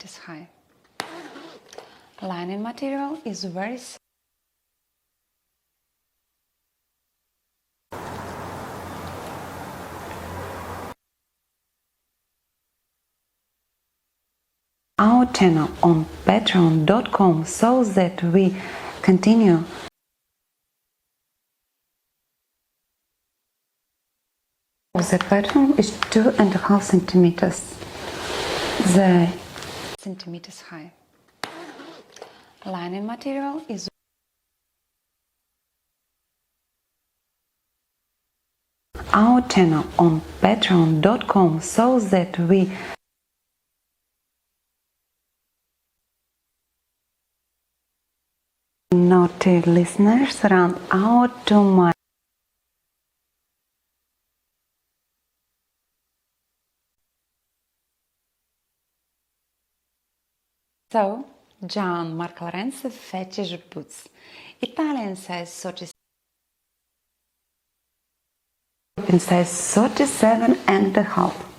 centimeters high. Lining material is very our channel on patreon.com so that we continue the pattern is 2.5 centimeters. The centimeters high. Lining material is our channel on patreon.com so that we naughty listeners run out to my So, John Mark Lorenzo fetish boots. Italian size 37 in size 37 and a half.